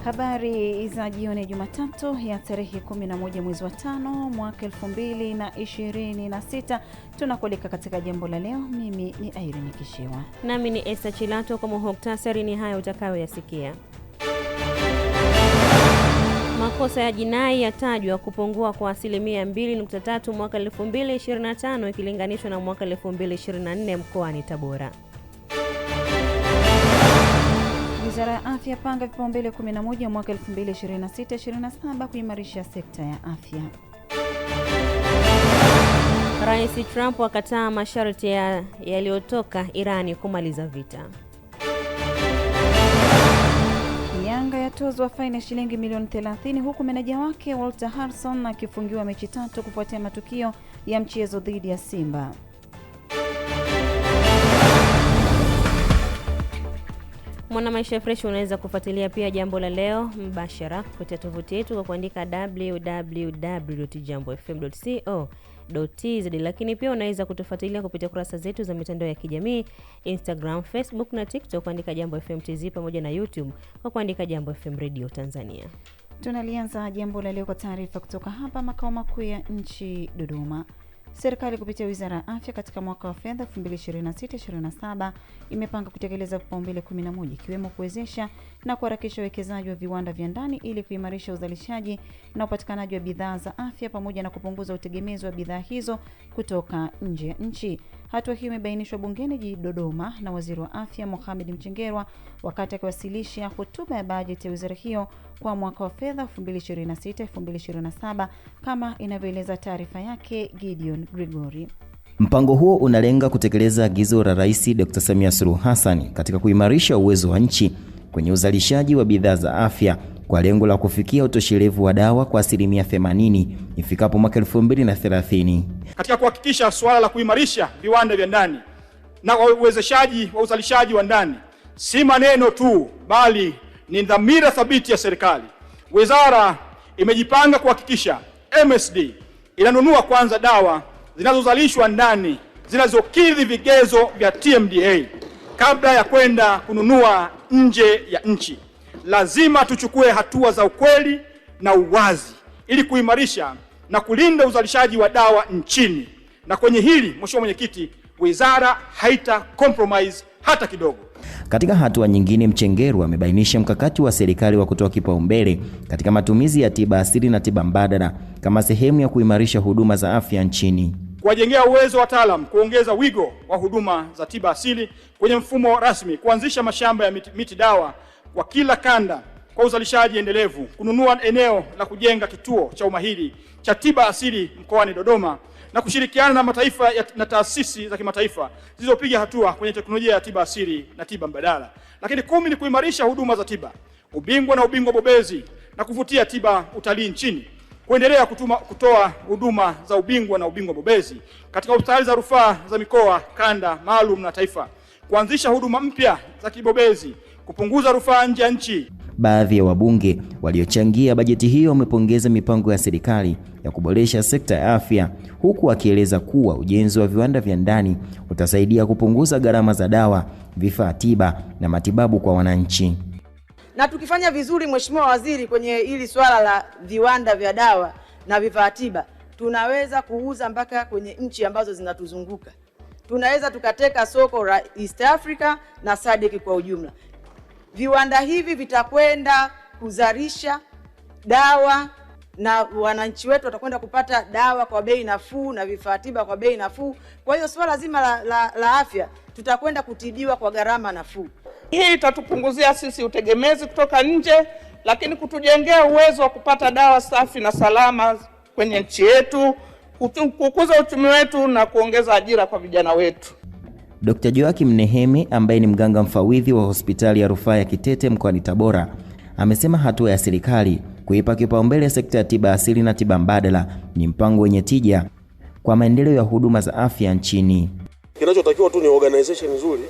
Habari za jioni Jumatatu ya tarehe 11 mwezi wa 5 mwaka 2026. Tunakualika katika jambo la leo. Mimi ni Irene Kishiwa. Nami ni Esther Chilato. Kwa muhtasari ni haya utakayoyasikia. Makosa ya jinai yatajwa kupungua kwa 2.3% mwaka 2025 ikilinganishwa na mwaka 2024 mkoani Tabora. Wizara ya Afya panga vipaumbele 11 mwaka 2026-27 kuimarisha sekta ya afya. Rais Trump akataa masharti yaliyotoka Irani kumaliza vita. Yanga yatozwa faini ya shilingi milioni 30 huku meneja wake Walter Harrison akifungiwa mechi 3 kufuatia matukio ya mchezo dhidi ya Simba. Mwana Maisha Fresh unaweza kufuatilia pia jambo la leo mbashara kupitia tovuti yetu kwa kuandika www.jambofm.co.tz, lakini pia unaweza kutufuatilia kupitia kurasa zetu za mitandao ya kijamii Instagram, Facebook na TikTok kuandika Jambo FM TZ, pamoja na YouTube kwa kuandika Jambo FM Radio Tanzania. Tunalianza jambo la leo kwa taarifa kutoka hapa makao makuu ya nchi Dodoma. Serikali kupitia Wizara ya Afya katika mwaka wa fedha 2026-27 imepanga kutekeleza vipaumbele 11 ikiwemo kuwezesha na kuharakisha uwekezaji wa viwanda vya ndani ili kuimarisha uzalishaji na upatikanaji wa bidhaa za afya pamoja na kupunguza utegemezi wa bidhaa hizo kutoka nje ya nchi. Hatua hiyo imebainishwa bungeni jijini Dodoma na Waziri wa Afya Mohamed Mchengerwa wakati akiwasilisha hotuba ya bajeti ya wizara hiyo kwa mwaka wa fedha 2026-2027 kama inavyoeleza taarifa yake Gideon Gregory. Mpango huo unalenga kutekeleza agizo la Rais Dr. Samia Suluhu Hassan katika kuimarisha uwezo wa nchi kwenye uzalishaji wa bidhaa za afya kwa lengo la kufikia utoshelevu wa dawa kwa 80% ifikapo mwaka 2030. Katika kuhakikisha swala la kuimarisha viwanda vya ndani na uwezeshaji wa uzalishaji wa ndani si maneno tu, bali ni dhamira thabiti ya serikali. Wizara imejipanga kuhakikisha MSD inanunua kwanza dawa zinazozalishwa ndani zinazokidhi vigezo vya TMDA kabla ya kwenda kununua nje ya nchi. Lazima tuchukue hatua za ukweli na uwazi ili kuimarisha na kulinda uzalishaji wa dawa nchini. Na kwenye hili, Mheshimiwa Mwenyekiti, wizara haita compromise hata kidogo. Katika hatua nyingine, Mchengerwa amebainisha mkakati wa serikali wa kutoa kipaumbele katika matumizi ya tiba asili na tiba mbadala kama sehemu ya kuimarisha huduma za afya nchini. Kuwajengea uwezo wa wataalamu, kuongeza wigo wa huduma za tiba asili kwenye mfumo rasmi, kuanzisha mashamba ya miti dawa kwa kila kanda kwa uzalishaji endelevu, kununua eneo la kujenga kituo cha umahiri cha tiba asili mkoani Dodoma na kushirikiana na mataifa na taasisi za kimataifa zilizopiga hatua kwenye teknolojia ya tiba asili na tiba mbadala. Lakini 10 ni kuimarisha huduma za tiba, ubingwa na ubingwa bobezi na kuvutia tiba utalii nchini, kuendelea kutoa huduma za ubingwa na ubingwa bobezi katika hospitali za rufaa za mikoa, kanda maalum na taifa, kuanzisha huduma mpya za kibobezi, kupunguza rufaa nje ya nchi. Baadhi ya wabunge waliochangia bajeti hiyo wamepongeza mipango ya serikali ya kuboresha sekta ya afya, huku akieleza kuwa ujenzi wa viwanda vya ndani utasaidia kupunguza gharama za dawa, vifaa tiba na matibabu kwa wananchi. Na tukifanya vizuri, Mheshimiwa Waziri, kwenye hili swala la viwanda vya dawa na vifaa tiba, tunaweza kuuza mpaka kwenye nchi ambazo zinatuzunguka. Tunaweza tukateka soko la East Africa na SADC kwa ujumla. Viwanda hivi vitakwenda kuzalisha dawa na wananchi wetu watakwenda kupata dawa kwa bei nafuu na vifaa tiba kwa bei nafuu. Kwa hiyo swala zima la afya tutakwenda kutibiwa kwa gharama nafuu. Hii itatupunguzia sisi utegemezi kutoka nje, lakini kutujengea uwezo wa kupata dawa safi na salama kwenye nchi yetu, kukuza uchumi wetu na kuongeza ajira kwa vijana wetu. Dr. Joakim Neheme ambaye ni mganga mfawidhi wa hospitali ya rufaa ya Kitete mkoani Tabora amesema hatua ya serikali kuipa kipaumbele sekta ya tiba asili na tiba mbadala ni mpango wenye tija kwa maendeleo ya huduma za afya nchini. Kinachotakiwa tu ni organization nzuri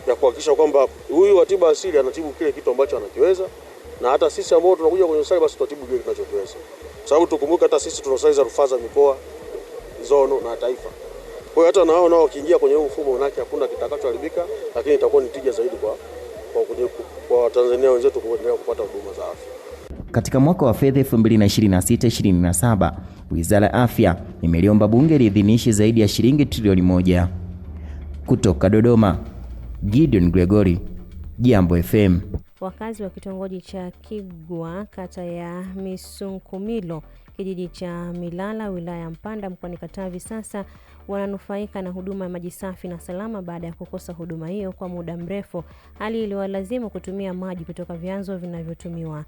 ya kuhakikisha kwamba huyu wa tiba asili anatibu kile kitu ambacho anakiweza, na hata sisi ambao tunakuja kwenye hospitali basi tutatibu kile tunachokiweza. Sababu tukumbuke hata sisi tuna hospitali za rufaa za mikoa, zono na taifa. Kwa hiyo hata nao wakiingia kwenye huu mfumo unaki hakuna kitakachoharibika, lakini itakuwa ni tija zaidi kwa kwa Watanzania wenzetu kuendelea kupata huduma za afya. Katika mwaka wa fedha 2026-2027, Wizara ya Afya imeliomba Bunge liidhinishe zaidi ya shilingi trilioni 1. Kutoka Dodoma, Gideon Gregory, Jambo FM. Wakazi wa kitongoji cha Kigwa, kata ya Misunkumilo, kijiji cha Milala, wilaya ya Mpanda, mkoani Katavi, sasa wananufaika na huduma ya maji safi na salama baada ya kukosa huduma hiyo kwa muda mrefu, hali iliyowalazimu kutumia maji kutoka vyanzo vinavyotumiwa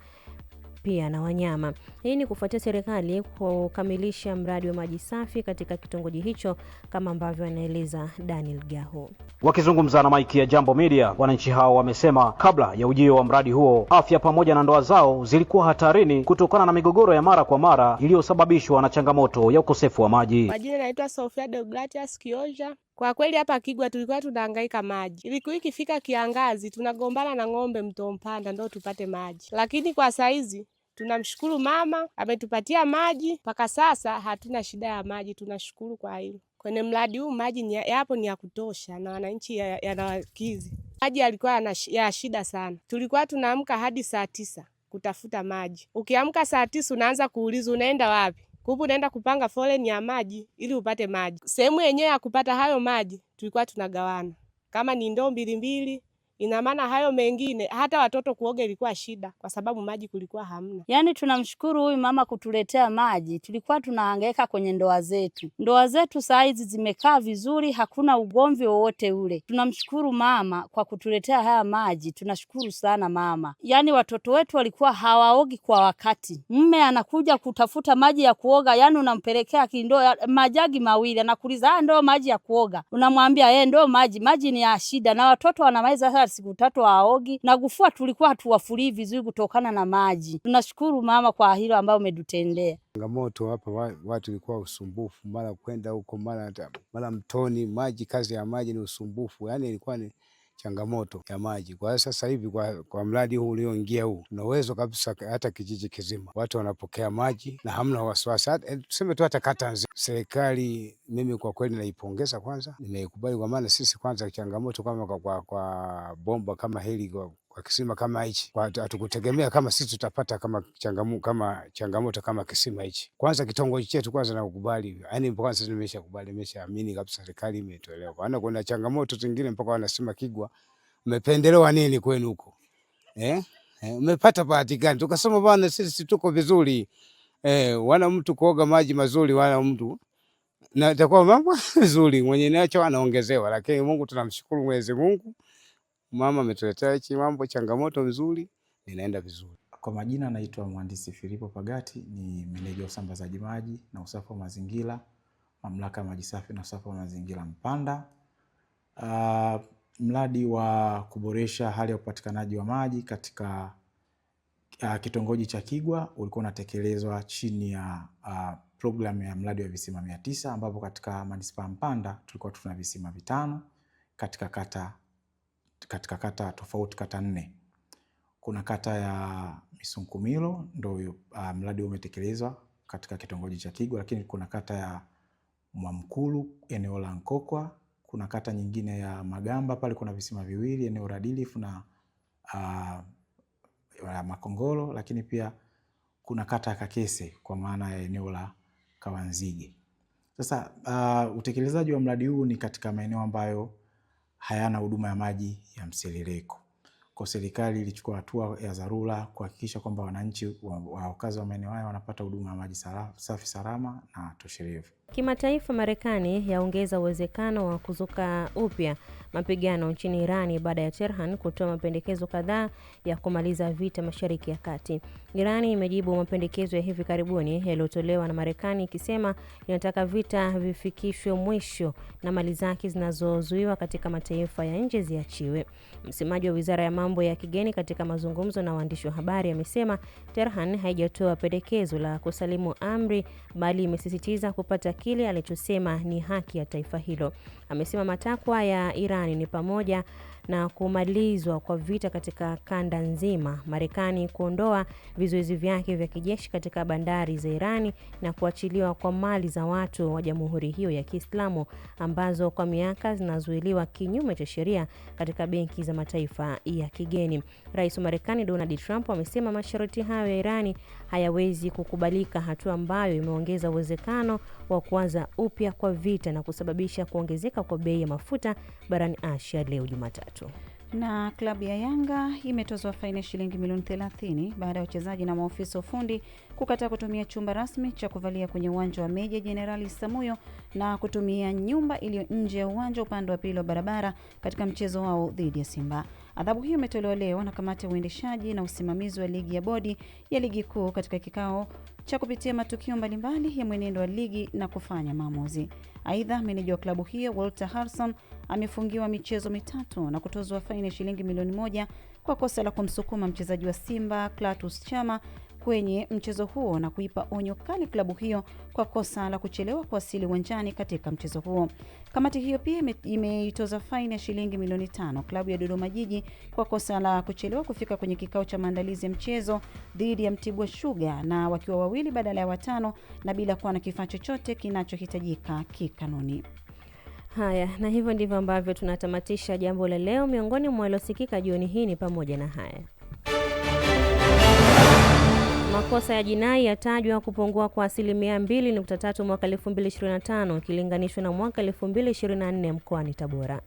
pia na wanyama. Hii ni kufuatia serikali kukamilisha mradi wa maji safi katika kitongoji hicho, kama ambavyo anaeleza Daniel Gaho. Wakizungumza na maiki ya Jambo Media, wananchi hao wamesema kabla ya ujio wa mradi huo, afya pamoja na ndoa zao zilikuwa hatarini kutokana na migogoro ya mara kwa mara iliyosababishwa na changamoto ya ukosefu wa maji. Majina naitwa Sofia Deogratias Kioja. Kwa kweli hapa Kigwa tulikuwa tunahangaika maji. Ilikuwa ikifika kiangazi tunagombana na ng'ombe mto Mpanda ndio tupate maji. Lakini kwa saizi tunamshukuru mama ametupatia maji, mpaka sasa hatuna shida ya maji, tunashukuru kwa hilo. Kwenye mradi huu maji yapo ni ya kutosha na wananchi yanawakizi. Maji yalikuwa ya shida sana. Tulikuwa tunaamka hadi saa 9 kutafuta maji. Ukiamka saa 9 unaanza kuuliza unaenda wapi? Kupu unaenda kupanga foleni ya maji ili upate maji. Sehemu yenyewe ya kupata hayo maji tulikuwa tunagawana. Kama ni ndoo 2, ina maana hayo mengine hata watoto kuoga ilikuwa shida kwa sababu maji kulikuwa hamna. Yaani tunamshukuru huyu mama kutuletea maji. Tulikuwa tunahangaika kwenye ndoa zetu. Ndoa zetu saa hizi zimekaa vizuri, hakuna ugomvi wowote ule. Tunamshukuru mama kwa kutuletea haya maji. Tunashukuru sana mama. Yaani watoto wetu walikuwa hawaogi kwa wakati. Mume anakuja kutafuta maji ya kuoga, yaani unampelekea kindoo majagi 2, anakuuliza ndio maji ya kuoga. Unamwambia ndio maji ni ya shida, na watoto wanamaliza siku 3 haogi, na kufua tulikuwa hatuwafulii vizuri kutokana na maji. Tunashukuru mama kwa hilo ambao umedutendea. Changamoto hapa watu walikuwa usumbufu, mara kwenda huko mara mtoni, maji, kazi ya maji ni usumbufu. Yaani ilikuwa ni changamoto ya maji. Kwa sasa hivi kwa mradi huu ulioingia huu, una uwezo kabisa hata kijiji kizima watu wanapokea maji na hamna wasiwasi. Tuseme tu hata kata nzima. Serikali mimi kwa kweli naipongeza kwanza. Nimeikubali kwa maana sisi kwanza changamoto kama kwa bomba kama hili kwa kisima kama hichi, hatukutegemea kama sisi tutapata kama changamoto kama kisima hichi. Kwanza kitongoji chetu kwanza nakubali. Yaani mpaka sasa nimeshakubali, nimeshaamini kabisa serikali imetuelewa. Maana kuna changamoto zingine mpaka wanasema Kigwa umependelewa nini kwenu huko? Umepata bahati gani? Tukasema bwana sisi tuko vizuri. Wana mtu kuoga maji mazuri, wala mtu na itakuwa mambo vizuri, mwenye nacho anaongezewa. Lakini Mungu tunamshukuru Mwenyezi Mungu. Mama ametuletea hichi mambo, changamoto nzuri, inaenda vizuri. Kwa majina naitwa Mhandisi Filipo Pagati, ni meneja wa usambazaji maji na usafi wa mazingira, Mamlaka ya Maji Safi na Usafi wa Mazingira Mpanda. Mradi wa kuboresha hali ya upatikanaji wa maji katika kitongoji cha Kigwa ulikuwa unatekelezwa chini ya programu ya mradi wa visima 900, ambapo katika manispaa Mpanda tulikuwa tuna visima 5 katika kata tofauti, kata 4. Kuna kata ya Misunkumilo ndio mradi umetekelezwa katika kitongoji cha Kigwa, lakini kuna kata ya Mwamkulu eneo la Nkokwa, kuna kata nyingine ya Magamba pale kuna visima 2 eneo la Dilifu na Makongolo, lakini pia kuna kata ya Kakese kwa maana ya eneo la Kawanzige. Sasa utekelezaji wa mradi huu ni katika maeneo ambayo hayana huduma ya maji ya mseleleko. Kwa serikali ilichukua hatua ya dharura kuhakikisha kwamba wananchi wakazi wa maeneo haya wanapata huduma ya maji safi, salama na toshelevu. Kimataifa, Marekani yaongeza uwezekano wa kuzuka upya mapigano nchini Irani baada ya Tehran kutoa mapendekezo kadhaa ya kumaliza vita Mashariki ya Kati. Irani imejibu mapendekezo ya hivi karibuni yaliyotolewa na Marekani ikisema inataka vita vifikishwe mwisho na mali zake zinazozuiwa katika mataifa ya nje ziachiwe. Msemaji wa Wizara ya Mambo ya Kigeni katika mazungumzo na waandishi wa habari amesema Tehran haijatoa pendekezo la kusalimu amri, bali imesisitiza kupata kile alichosema ni haki ya taifa hilo. Amesema matakwa ya Irani ni pamoja na kumalizwa kwa vita katika kanda nzima, Marekani kuondoa vizuizi vyake vya kijeshi katika bandari za Irani na kuachiliwa kwa mali za watu wa jamhuri hiyo ya Kiislamu ambazo kwa miaka zinazuiliwa kinyume cha sheria katika benki za mataifa ya kigeni. Rais wa Marekani Donald Trump amesema masharti hayo ya Irani hayawezi kukubalika, hatua ambayo imeongeza uwezekano wa kuanza upya kwa vita na kusababisha kuongezeka kwa bei ya mafuta barani Asia leo Jumatatu. Na klabu ya Yanga imetozwa faini ya shilingi milioni 30 baada ya wachezaji na maofisa ufundi kukataa kutumia chumba rasmi cha kuvalia kwenye uwanja wa Meja Jenerali Samuyo na kutumia nyumba iliyo nje ya uwanja upande wa pili wa barabara katika mchezo wao dhidi ya Simba. Adhabu hiyo imetolewa leo na kamati ya uendeshaji na usimamizi wa ligi ya bodi ya ligi kuu katika kikao cha kupitia matukio mbalimbali ya mwenendo wa ligi na kufanya maamuzi. Aidha, meneja wa klabu hiyo Walter Harrison amefungiwa michezo mitatu na kutozwa faini ya shilingi milioni 1 kwa kosa la kumsukuma mchezaji wa Simba Clatous Chama kwenye mchezo huo na kuipa onyo kali klabu hiyo kwa kosa la kuchelewa kuwasili uwanjani katika mchezo huo. Kamati hiyo pia imeitoza faini ya shilingi milioni 5 klabu ya Dodoma Jiji kwa kosa la kuchelewa kufika kwenye kikao cha maandalizi ya mchezo dhidi ya Mtibwa Sugar na wakiwa wawili badala ya watano na bila kuwa na kifaa chochote kinachohitajika kikanuni. Haya, na hivyo ndivyo ambavyo tunatamatisha jambo la leo. Miongoni mwa yaliyosikika jioni hii ni pamoja na haya: makosa ya jinai yatajwa kupungua kwa 2.3% mwaka 2025 ikilinganishwa na mwaka 2024 mkoani Tabora.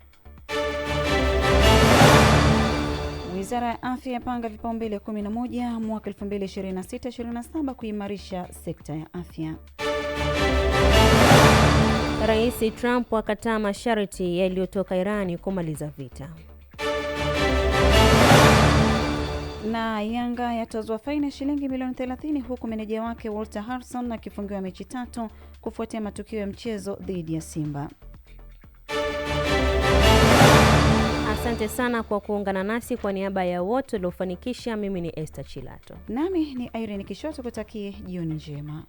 Wizara ya Afya yapanga vipaumbele 11 mwaka 2026-27 kuimarisha sekta ya afya. Rais Trump akataa masharti yaliyotoka Irani kumaliza vita. Na Yanga yatozwa faini ya shilingi milioni 30 huku meneja wake Walter Harrison akifungiwa mechi 3 kufuatia matukio ya mchezo dhidi ya Simba. Asante sana kwa kuungana nasi. Kwa niaba ya wote waliofanikisha, mimi ni Esther Chilato. Nami ni Irene Kishoto, kutakie jioni njema.